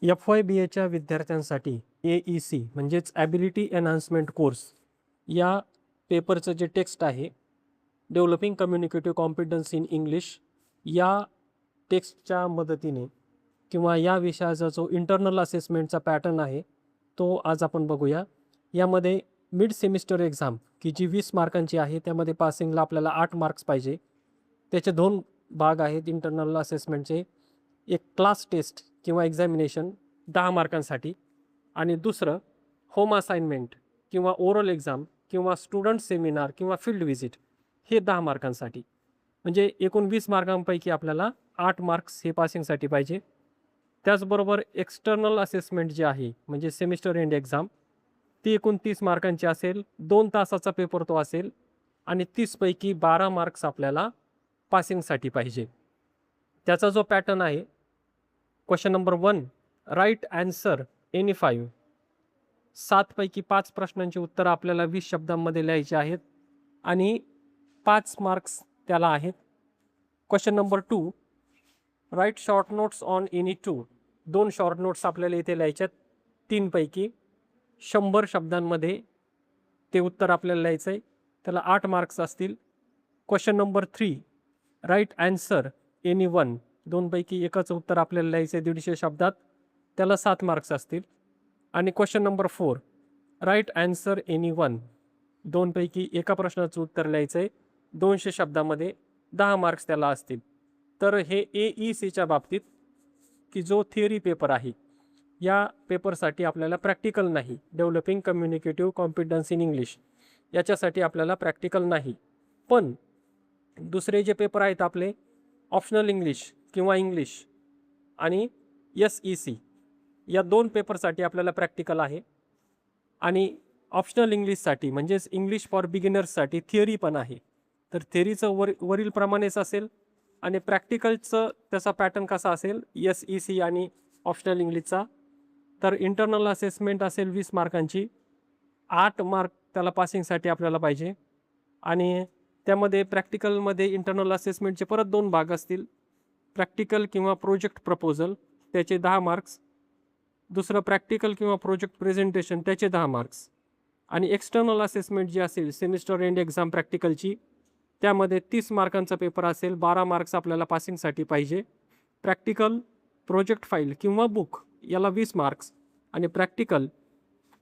FYBAच्या विद्यार्थ्यांसाठी AEC म्हणजेच ability enhancement course या पेपरचं जे टेक्स्ट आहे, डेव्हलपिंग कम्युनिकेटिव्ह कॉम्पिटन्स इन इंग्लिश, या टेक्स्टच्या मदतीने किंवा या विषयाचा जो इंटरनल असेसमेंटचा पॅटर्न आहे तो आज आपण बघूया. यामध्ये मिड सेमिस्टर एक्झाम की जी 20 मार्कांची आहे, त्यामध्ये पासिंगला आपल्याला 8 मार्क्स पाहिजे. त्याचे 2 भाग आहेत इंटरनल असेसमेंटचे. एक क्लास टेस्ट किंवा एक्झामिनेशन 10 मार्कांसाठी आणि दुसरं होम असाइनमेंट किंवा ओरल एक्झाम किंवा स्टुडंट सेमिनार किंवा फील्ड व्हिजिट हे 10 मार्कांसाठी. म्हणजे एकूण 20 मार्कांपैकी आपल्याला 8 मार्क्स हे पासिंगसाठी पाहिजे. त्याचबरोबर एक्सटर्नल असेसमेंट जे आहे म्हणजे सेमिस्टर एंड एक्झाम, ती एकूण 30 मार्कांची असेल. 2 तासाचा पेपर तो असेल आणि 30पैकी 12 मार्क्स आपल्याला पासिंगसाठी पाहिजे. त्याचा जो पॅटर्न आहे, question number 1, write answer any 5. 7पैकी 5 प्रश्नांची उत्तरं आपल्याला 20 शब्दांमध्ये लिहायची आहेत आणि 5 मार्क्स त्याला आहेत. Question number 2, write short notes on any 2. 2 short notes आपल्याला इथे लिहायच्यात. 3पैकी 100 शब्दांमध्ये ते उत्तर आपल्याला लिहायचं आहे, त्याला 8 मार्क्स असतील. Question number 3, write answer any 1. 2पैकी एकाचं उत्तर आपल्याला लिहायचं आहे 150 शब्दात, त्याला 7 मार्क्स असतील. आणि question number 4, write answer any 1. 2पैकी एका प्रश्नाचं उत्तर लिहायचं आहे 200 शब्दामध्ये, 10 मार्क्स त्याला असतील. तर हे AECच्या बाबतीत की जो थिअरी पेपर आहे, या पेपरसाठी आपल्याला प्रॅक्टिकल नाही. डेव्हलपिंग कम्युनिकेटिव्ह कॉम्पिटन्स इन इंग्लिश याच्यासाठी आपल्याला प्रॅक्टिकल नाही. पण दुसरे जे पेपर आहेत आपले, ऑप्शनल इंग्लिश किंवा इंग्लिश आणि SEC, या 2 पेपरसाठी आपल्याला प्रॅक्टिकल आहे. आणि ऑप्शनल इंग्लिशसाठी म्हणजेच इंग्लिश फॉर बिगिनर्ससाठी थिअरी पण आहे. तर थिअरीचं वरीलप्रमाणेच असेल आणि प्रॅक्टिकलचं त्याचा पॅटर्न कसा असेल SEC आणि ऑप्शनल इंग्लिशचा. तर इंटरनल असेसमेंट असेल 20 मार्कांची, 8 मार्क त्याला पासिंगसाठी आपल्याला पाहिजे. आणि त्यामध्ये प्रॅक्टिकलमध्ये इंटरनल असेसमेंटचे परत 2 भाग असतील. प्रॅक्टिकल किंवा प्रोजेक्ट प्रपोजल त्याचे 10 मार्क्स, दुसरं प्रॅक्टिकल किंवा प्रोजेक्ट प्रेझेंटेशन त्याचे 10 मार्क्स. आणि एक्सटर्नल असेसमेंट जी असेल सेमिस्टर एंड एक्झाम प्रॅक्टिकलची, त्यामध्ये 30 मार्कांचा पेपर असेल, 12 मार्क्स आपल्याला पासिंगसाठी पाहिजे. प्रॅक्टिकल, प्रोजेक्ट फाईल किंवा बुक याला 20 मार्क्स आणि प्रॅक्टिकल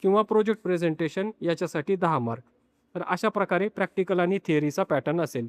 किंवा प्रोजेक्ट प्रेझेंटेशन याच्यासाठी 10 मार्क. तर अशा प्रकारे प्रॅक्टिकल आणि थिअरीचा पॅटर्न असेल.